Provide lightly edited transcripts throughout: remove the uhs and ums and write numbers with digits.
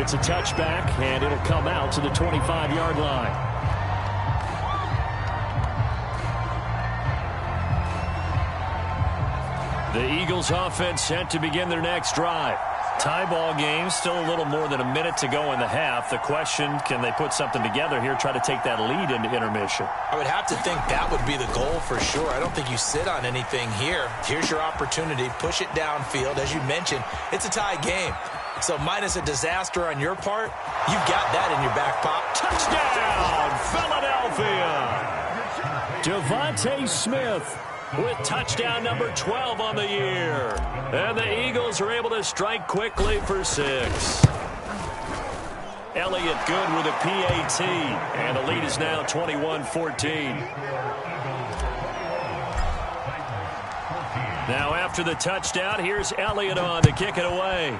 It's a touchback, and it'll come out to the 25-yard line. The Eagles offense set to begin their next drive. Tie ball game, still a little more than a minute to go in the half. The question, can they put something together here, try to take that lead into intermission? I would have to think that would be the goal for sure. I don't think you sit on anything here. Here's your opportunity. Push it downfield. As you mentioned, it's a tie game. So minus a disaster on your part, you've got that in your back pocket. Touchdown, Philadelphia! Devontae Smith with touchdown number 12 on the year. And the Eagles are able to strike quickly for 6. Elliott good with a PAT. And the lead is now 21-14. Now after the touchdown, here's Elliott on to kick it away.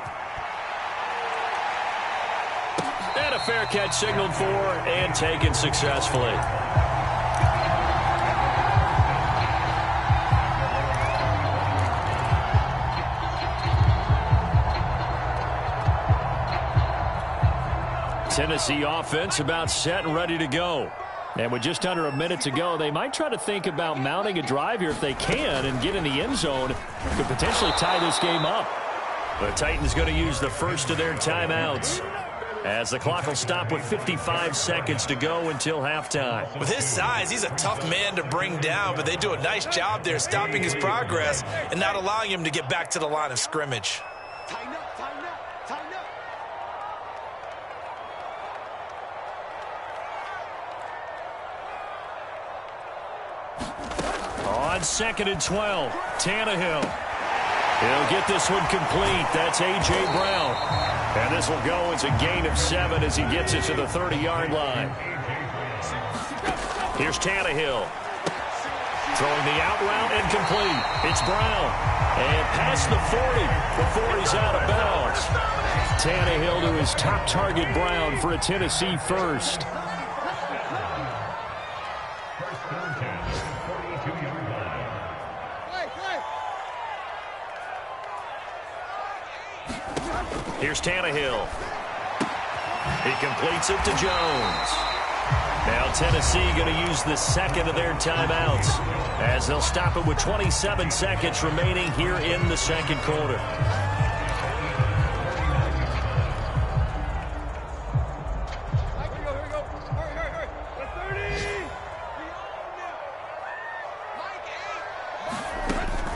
And a fair catch signaled for and taken successfully. Tennessee offense about set and ready to go. And with just under a minute to go, they might try to think about mounting a drive here if they can and get in the end zone. Could potentially tie this game up. The Titans going to use the first of their timeouts, as the clock will stop with 55 seconds to go until halftime. With his size, he's a tough man to bring down, but they do a nice job there stopping his progress and not allowing him to get back to the line of scrimmage. On 2nd and 12, Tannehill. He'll get this one complete. That's A.J. Brown. And this will go as a gain of 7 as he gets it to the 30-yard line. Here's Tannehill. Throwing the out route and complete. It's Brown. And past the 40 before he's out of bounds. Tannehill to his top target, Brown, for a Tennessee first. Here's Tannehill. He completes it to Jones. Now Tennessee going to use the second of their timeouts, as they'll stop it with 27 seconds remaining here in the second quarter.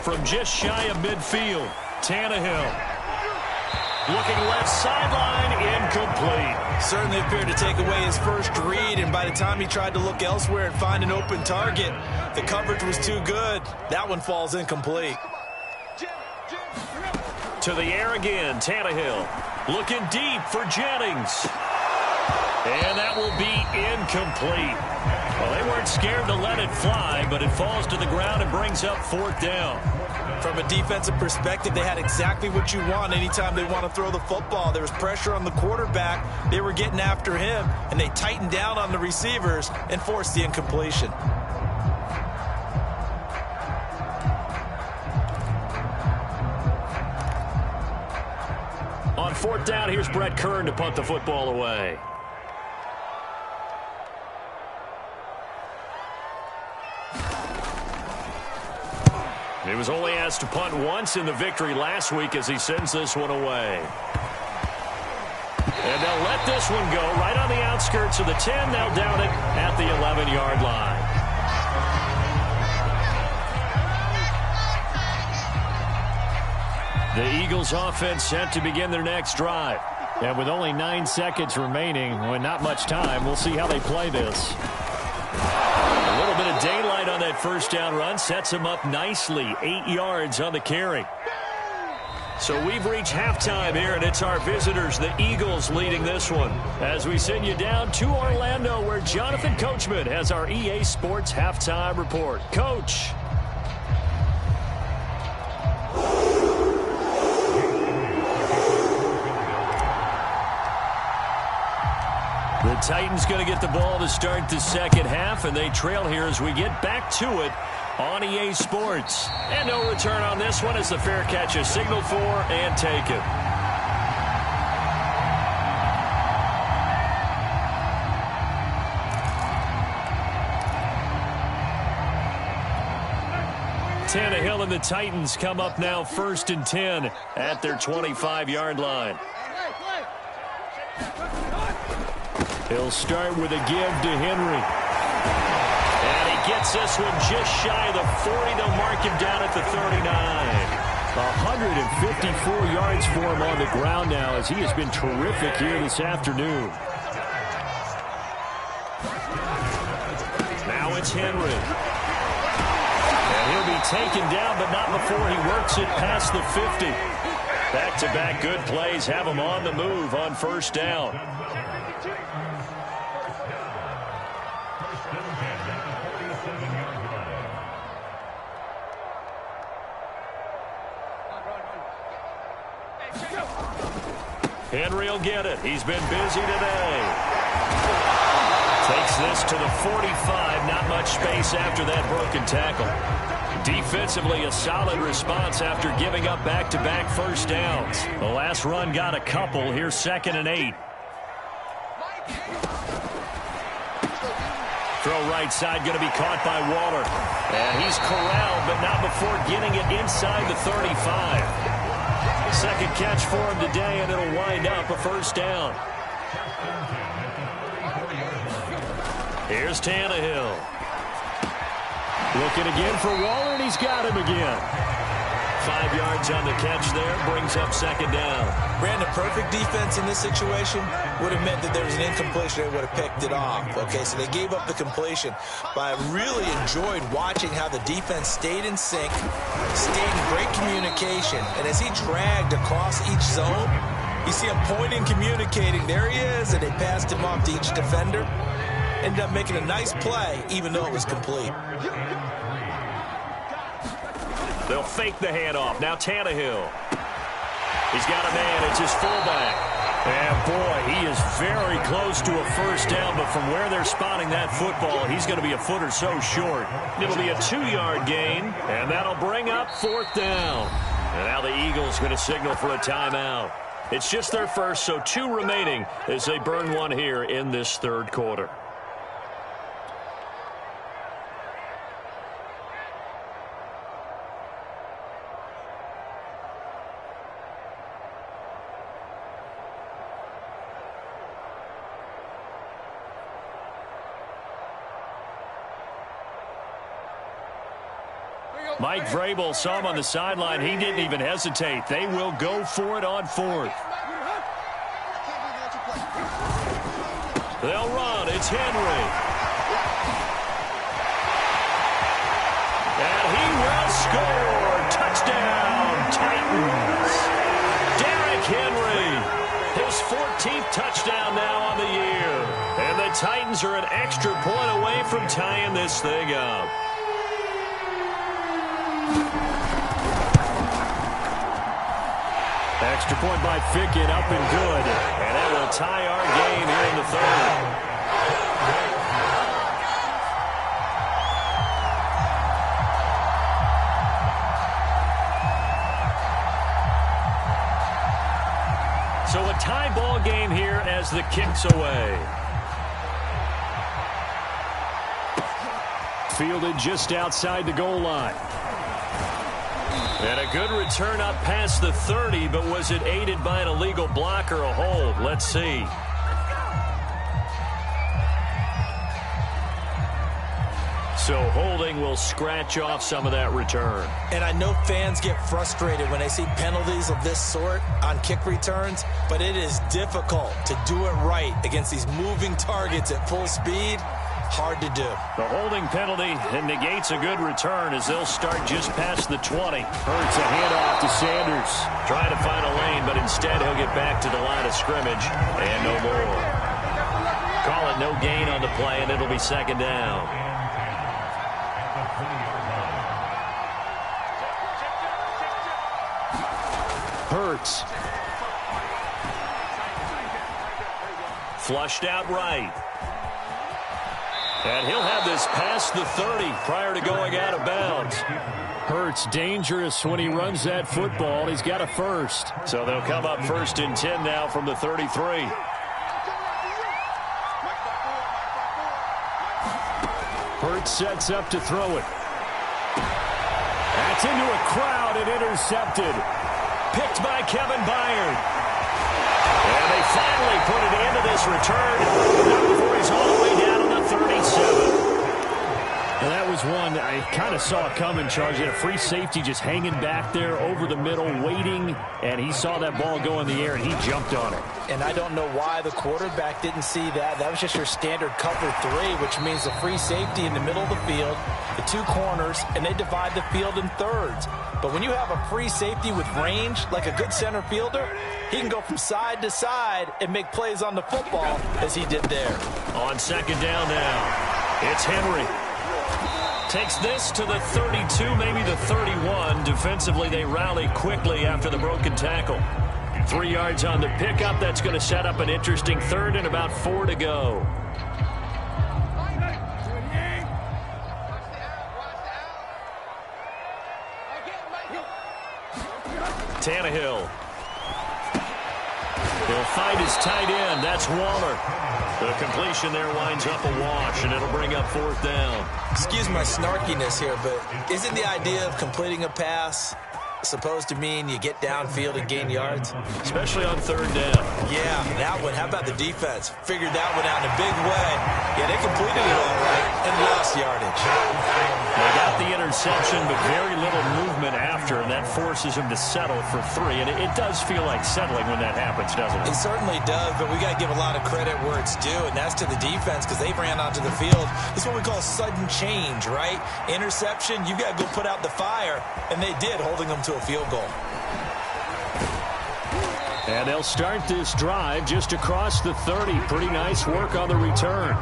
From just shy of midfield, Tannehill. Looking left sideline, incomplete. Certainly appeared to take away his first read, and by the time he tried to look elsewhere and find an open target, the coverage was too good. That one falls incomplete. To the air again, Tannehill. Looking deep for Jennings. And that will be incomplete. Well, they weren't scared to let it fly, but it falls to the ground and brings up 4th down. From a defensive perspective, they had exactly what you want anytime they want to throw the football. There was pressure on the quarterback. They were getting after him, and they tightened down on the receivers and forced the incompletion. On 4th down, here's Brett Kern to punt the football away. He was only asked to punt once in the victory last week as he sends this one away. And they'll let this one go right on the outskirts of the 10. They'll down it at the 11-yard line. The Eagles offense set to begin their next drive. And with only 9 seconds remaining, with not much time, we'll see how they play this. A little bit of daylight on that first down run sets him up nicely. 8 yards on the carry. So we've reached halftime here, and it's our visitors, the Eagles, leading this one. As we send you down to Orlando, where Jonathan Coachman has our EA Sports halftime report. Coach. The Titans going to get the ball to start the second half, and they trail here as we get back to it on EA Sports. And no return on this one as the fair catch is signaled for and taken. Tannehill and the Titans come up now 1st and 10 at their 25-yard line. He'll start with a give to Henry. And he gets this one just shy of the 40. They'll mark him down at the 39. 154 yards for him on the ground now as he has been terrific here this afternoon. Now it's Henry. And he'll be taken down, but not before he works it past the 50. Back-to-back good plays have him on the move on 1st down. Henry will get it. He's been busy today. Takes this to the 45. Not much space after that broken tackle. Defensively, a solid response after giving up back-to-back 1st downs. The last run got a couple. Here's 2nd and 8. Throw right side, going to be caught by Waller. And he's corralled, but not before getting it inside the 35. Second catch for him today, and it'll wind up a 1st down. Here's Tannehill. Looking again for Waller, and he's got him again. 5 yards on the catch there, brings up 2nd down. Brandon, perfect defense in this situation would have meant that there was an incompletion. They would have picked it off. Okay, so they gave up the completion. But I really enjoyed watching how the defense stayed in sync, stayed in great communication. And as he dragged across each zone, you see him pointing, communicating. There he is, and they passed him off to each defender. Ended up making a nice play, even though it was complete. They'll fake the handoff. Now Tannehill. He's got a man. It's his fullback. And, boy, he is very close to a 1st down, but from where they're spotting that football, he's going to be a foot or so short. It'll be a 2-yard gain, and that'll bring up 4th down. And now the Eagles going to signal for a timeout. It's just their first, so 2 remaining as they burn one here in this 3rd quarter. Mike Vrabel saw him on the sideline. He didn't even hesitate. They will go for it on 4th. They'll run. It's Henry. And he will score. Touchdown, Titans. Derrick Henry. His 14th touchdown now on the year. And the Titans are an extra point away from tying this thing up. Extra point by Fickett, up and good. And that will tie our game here in the 3rd. So a tie ball game here as the kick's away. Fielded just outside the goal line. And a good return up past the 30, but was it aided by an illegal block or a hold? Let's see. So holding will scratch off some of that return. And I know fans get frustrated when they see penalties of this sort on kick returns, but it is difficult to do it right against these moving targets at full speed. Hard to do. The holding penalty negates a good return as they'll start just past the 20. Hurts a handoff to Sanders. Trying to find a lane, but instead he'll get back to the line of scrimmage. And no more. Call it no gain on the play, and it'll be 2nd down. Hurts. Flushed out right. And he'll have this past the 30 prior to going out of bounds. Hurts dangerous when he runs that football. He's got a first. So they'll come up 1st and 10 now from the 33. Hurts sets up to throw it. And Knocked into a crowd and intercepted. Picked by Kevin Byard. And they finally put an end to this return. Not before he's all the way down to the 37. And that was one I kind of saw coming, Charles. He had a free safety just hanging back there over the middle, waiting, and he saw that ball go in the air, and he jumped on it. And I don't know why the quarterback didn't see that. That was just your standard cover 3, which means the free safety in the middle of the field, the 2 corners, and they divide the field in thirds. But when you have a free safety with range, like a good center fielder, he can go from side to side and make plays on the football as he did there. On second down now, it's Henry. Takes this to the 32, maybe the 31. Defensively, they rally quickly after the broken tackle. 3 yards on the pickup. That's going to set up an interesting third and about 4 to go. Tannehill. He'll find his tight end. That's Waller. The completion there winds up a wash, and it'll bring up 4th down. Excuse my snarkiness here, but isn't the idea of completing a pass supposed to mean you get downfield and gain yards? Especially on 3rd down. Yeah, that one. How about the defense? Figured that one out in a big way. Yeah, they completed it all right and lost yardage. They got the interception, but very little movement after, and that forces him to settle for 3. And it does feel like settling when that happens, doesn't it? It certainly does, but we got to give a lot of credit where it's due, and that's to the defense because they ran onto the field. This is what we call sudden change, right? Interception, you got to go put out the fire, and they did, holding them to a field goal. And they'll start this drive just across the 30. Pretty nice work on the return.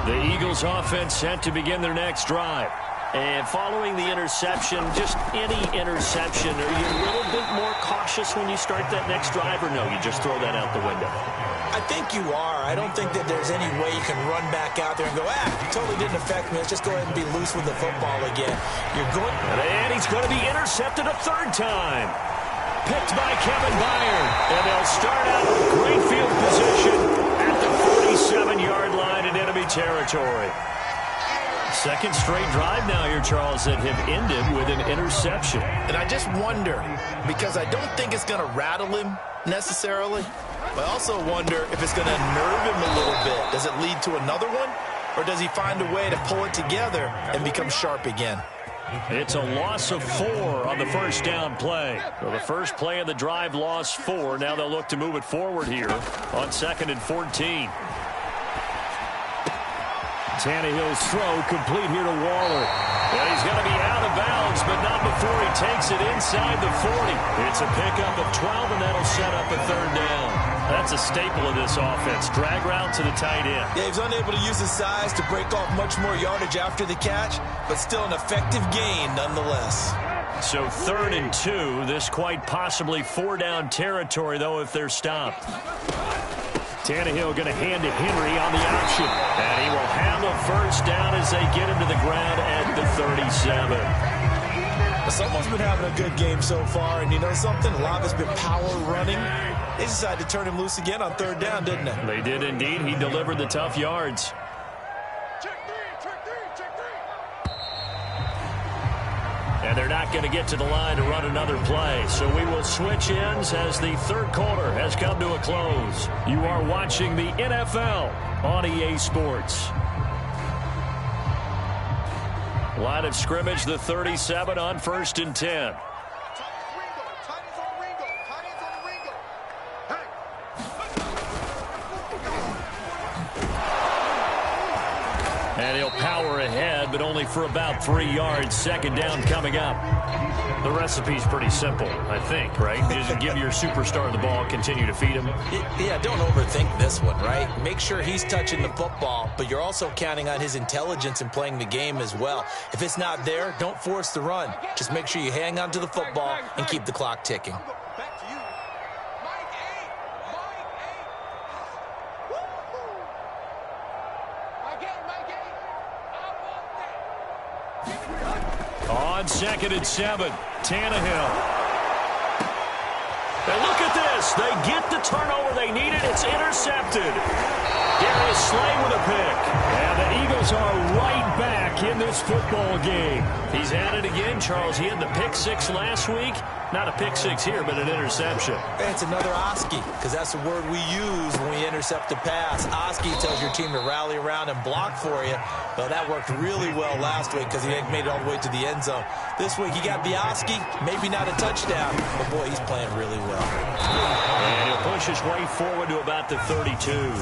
The Eagles offense set to begin their next drive. And following the interception, just any interception, are you a little bit more cautious when you start that next drive, or no, you just throw that out the window? I think you are. I don't think that there's any way you can run back out there and go, it totally didn't affect me. Let's just go ahead and be loose with the football again. You're going. And he's going to be intercepted a 3rd time. Picked by Kevin Byard. And they'll start out with great field position at the 47-yard line in enemy territory. Second straight drive now here, Charles, that have ended with an interception. And I just wonder, because I don't think it's going to rattle him necessarily, but I also wonder if it's going to nerve him a little bit. Does it lead to another one? Or does he find a way to pull it together and become sharp again? It's a loss of 4 on the first down play. So the first play of the drive lost 4. Now they'll look to move it forward here on 2nd and 14. Tannehill's throw complete here to Waller. And he's going to be out of bounds, but not before he takes it inside the 40. It's a pickup of 12, and that'll set up a 3rd down. That's a staple of this offense. Drag route to the tight end. Yeah, he's unable to use his size to break off much more yardage after the catch, but still an effective gain nonetheless. So 3rd and 2. This quite possibly 4-down territory, though, if they're stopped. Tannehill going to hand to Henry on the option. And he will handle 1st down as they get him to the ground at the 37. Someone's been having a good game so far, and you know something? A lot has been power running. They decided to turn him loose again on 3rd down, didn't they? They did indeed. He delivered the tough yards. And they're not going to get to the line to run another play. So we will switch ends as the 3rd quarter has come to a close. You are watching the NFL on EA Sports. Line of scrimmage, the 37 on 1st and 10. And he'll power ahead, but only for about 3 yards. 2nd down coming up. The recipe's pretty simple, I think, right? Just give your superstar the ball, continue to feed him. Yeah, don't overthink this one, right? Make sure he's touching the football, but you're also counting on his intelligence in playing the game as well. If it's not there, don't force the run. Just make sure you hang on to the football and keep the clock ticking. On 2nd and 7, Tannehill. And look at this. They get the turnover they needed. It's intercepted. Darius Slay with a pick. And the Eagles Eagles are right back in this football game. He's at it again, Charles. He had the pick six last week. Not a pick six here, but an interception. It's another Oski, because that's the word we use when we intercept a pass. Oski tells your team to rally around and block for you. Well, that worked really well last week because he made it all the way to the end zone. This week he got the Oski, maybe not a touchdown, but boy, he's playing really well. And he'll push his way forward to about the 32.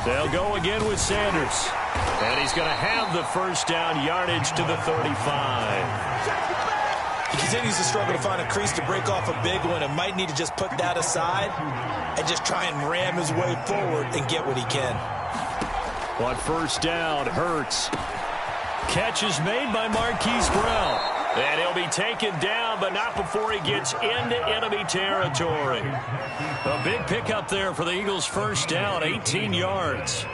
They'll go again with Sanders. And he's going to have the first down, yardage to the 35. He continues to struggle to find a crease to break off a big one and might need to just put that aside and just try and ram his way forward and get what he can. On first down, Hurts. Catch is made by Marquise Brown. And he'll be taken down, but not before he gets into enemy territory. A big pickup there for the Eagles' first down, 18 yards.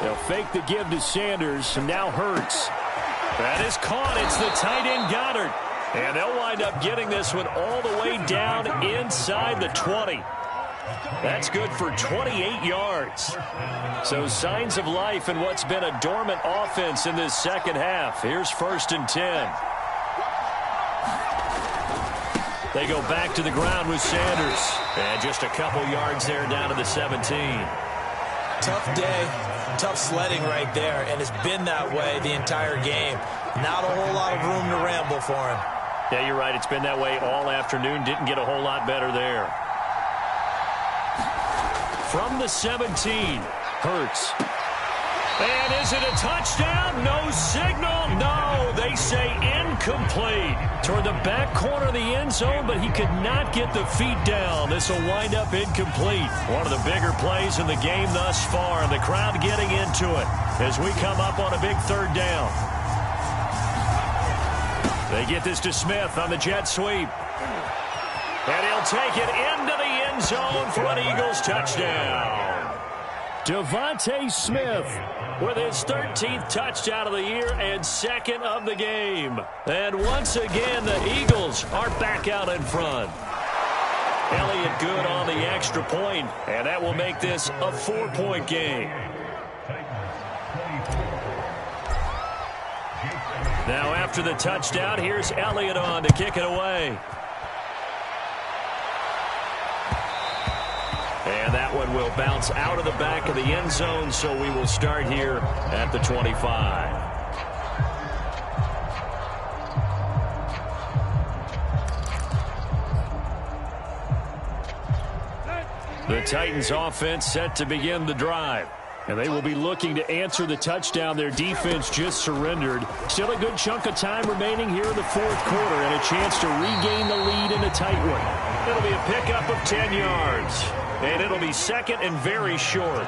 They'll fake the give to Sanders, and now Hurts. That is caught. It's the tight end Goddard. And they'll wind up getting this one all the way down inside the 20. That's good for 28 yards. So signs of life in what's been a dormant offense in this second half. Here's 1st and 10. They go back to the ground with Sanders. And just a couple yards there down to the 17. Tough day, tough sledding right there, and it's been that way the entire game. Not a whole lot of room to ramble for him. Yeah, you're right. It's been that way all afternoon. Didn't get a whole lot better there. From the 17, Hurts. And is it a touchdown? No signal. No, they say incomplete. Toward the back corner of the end zone, but he could not get the feet down. This will wind up incomplete. One of the bigger plays in the game thus far, and the crowd getting into it as we come up on a big third down. They get this to Smith on the jet sweep. And he'll take it into the end zone for an Eagles touchdown. Devontae Smith with his 13th touchdown of the year and second of the game. And once again, the Eagles are back out in front. Elliott good on the extra point, and that will make this a 4-point game. Now after the touchdown, here's Elliott on to kick it away. And that one will bounce out of the back of the end zone, so we will start here at the 25. The Titans offense set to begin the drive. And they will be looking to answer the touchdown their defense just surrendered. Still a good chunk of time remaining here in the fourth quarter and a chance to regain the lead in a tight one. It'll be a pickup of 10 yards. And it'll be second and very short.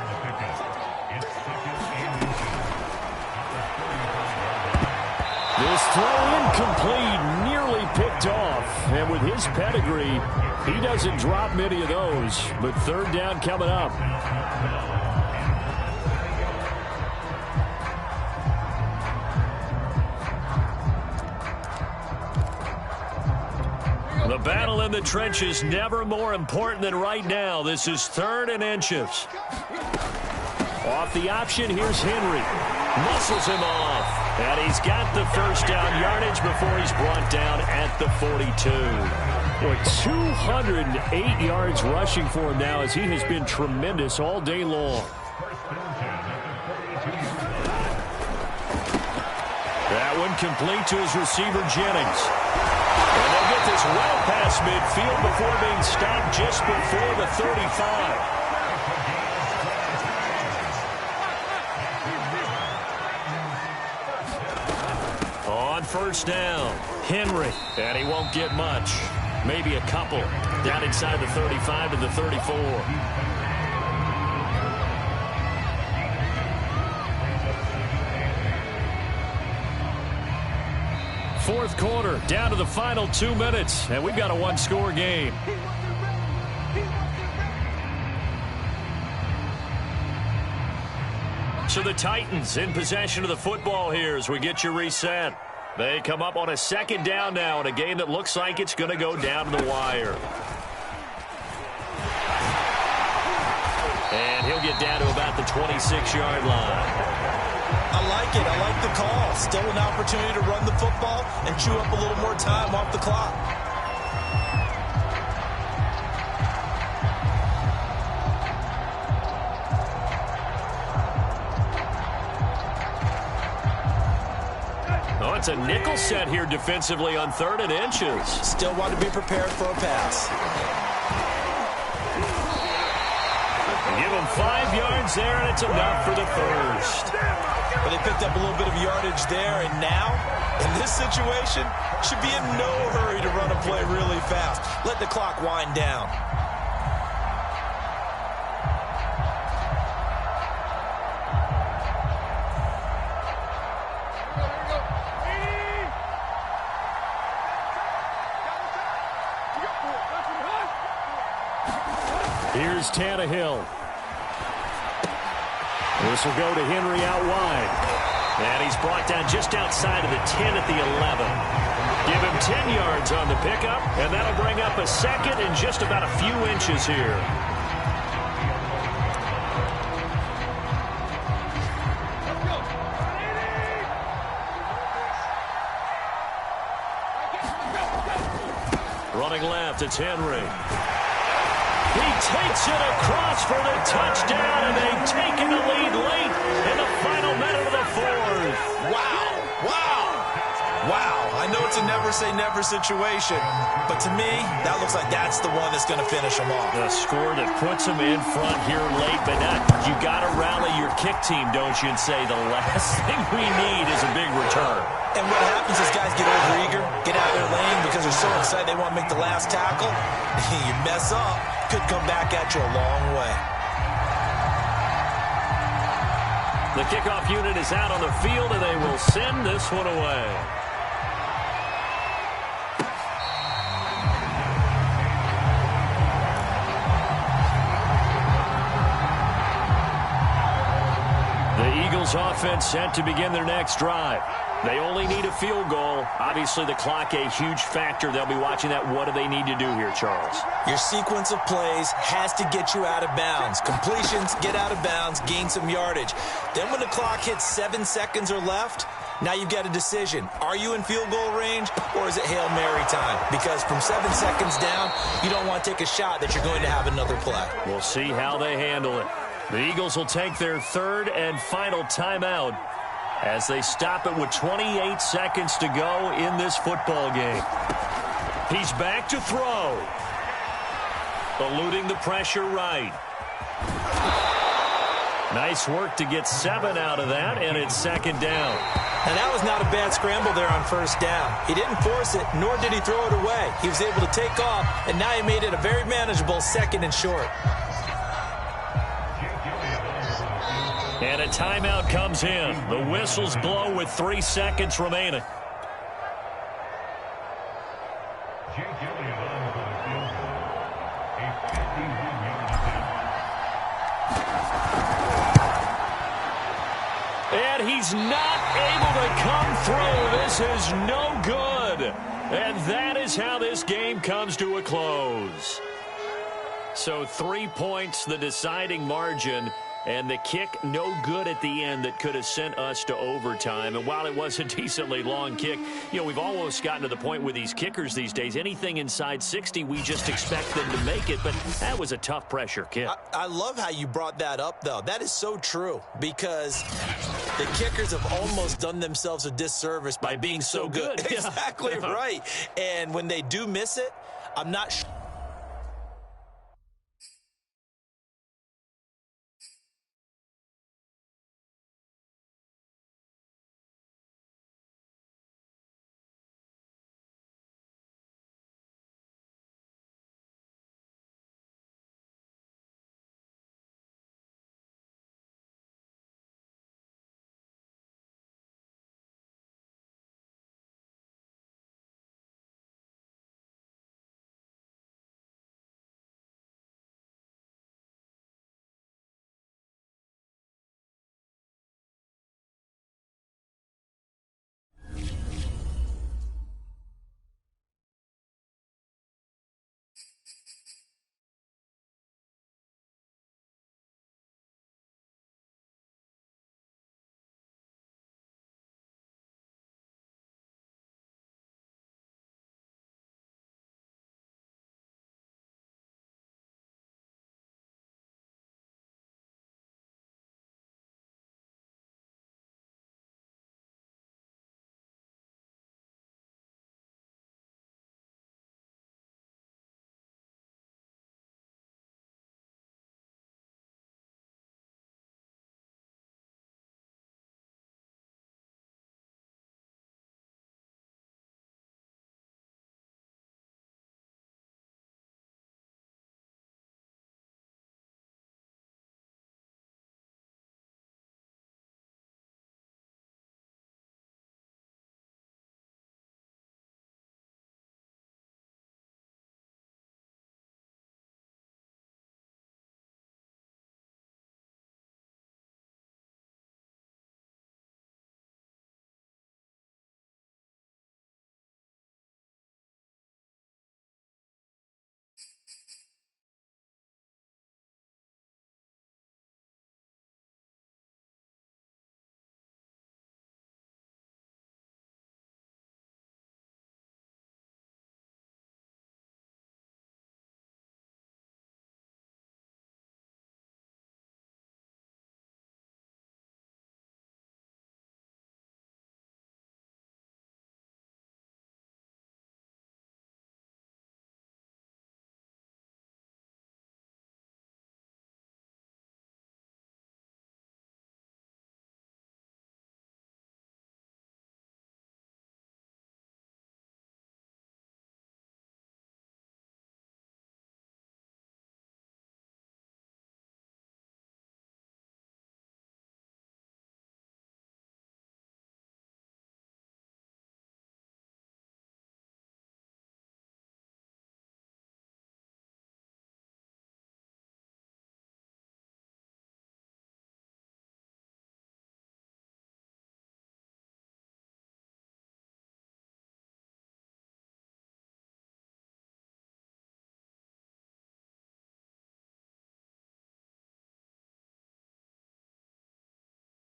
This throw incomplete, nearly picked off. And with his pedigree, he doesn't drop many of those. But third down coming up. The battle in the trenches never more important than right now. This is 3rd and inches. Off the option, here's Henry. Muscles him off. And he's got the first down yardage before he's brought down at the 42. Boy, 208 yards rushing for him now as he has been tremendous all day long. That one complete to his receiver, Jennings. And they'll get this well past midfield before being stopped just before the 35. On first down, Henry. And he won't get much. Maybe a couple. Down inside the 35 to the 34. Fourth quarter, down to the final 2 minutes, and we've got a one-score game. So the Titans in possession of the football here as we get you reset. They come up on a second down now in a game that looks like it's going to go down to the wire. And he'll get down to about the 26-yard line. I like it. I like the call. Still an opportunity to run the football and chew up a little more time off the clock. Oh, it's a nickel set here defensively on 3rd and inches. Still want to be prepared for a pass. Give him 5 yards there, and it's enough for the first. But they picked up a little bit of yardage there, and now, in this situation, should be in no hurry to run a play really fast. Let the clock wind down. Here's Tannehill. This will go to Henry out wide. And he's brought down just outside of the 10 at the 11. Give him 10 yards on the pickup, and that'll bring up a second and just about a few inches here. Running left, it's Henry. He takes it across for the touchdown, and they've taken the lead late in the final minute of the fourth. Wow. Wow. Wow. I know it's a never-say-never situation, but to me, that looks like that's the one that's going to finish them off. The score that puts them in front here late, but not. You got to rally your kick team, don't you, and say the last thing we need is a big return. And what happens is guys get overeager, get out of their lane because they're so excited they want to make the last tackle. You mess up, could come back at you a long way. The kickoff unit is out on the field, and they will send this one away. The Eagles offense set to begin their next drive. They only need a field goal. Obviously, the clock a huge factor. They'll be watching that. What do they need to do here, Charles? Your sequence of plays has to get you out of bounds. Completions, get out of bounds, gain some yardage. Then when the clock hits 7 seconds or left, now you've got a decision. Are you in field goal range, or is it Hail Mary time? Because from 7 seconds down, you don't want to take a shot that you're going to have another play. We'll see how they handle it. The Eagles will take their third and final timeout as they stop it with 28 seconds to go in this football game. He's back to throw. Eluding the pressure right. Nice work to get 7 out of that, and it's second down. And that was not a bad scramble there on first down. He didn't force it, nor did he throw it away. He was able to take off, and now he made it a very manageable second and short. And a timeout comes in. The whistles blow with 3 seconds remaining. And he's not able to come through. This is no good. And that is how this game comes to a close. So 3 points, the deciding margin. And the kick, no good at the end that could have sent us to overtime. And while it was a decently long kick, you know, we've almost gotten to the point with these kickers these days. Anything inside 60, we just expect them to make it. But that was a tough pressure kick. I love how you brought that up, though. That is so true because the kickers have almost done themselves a disservice by being so good. Yeah. Exactly right. And when they do miss it, I'm not sure.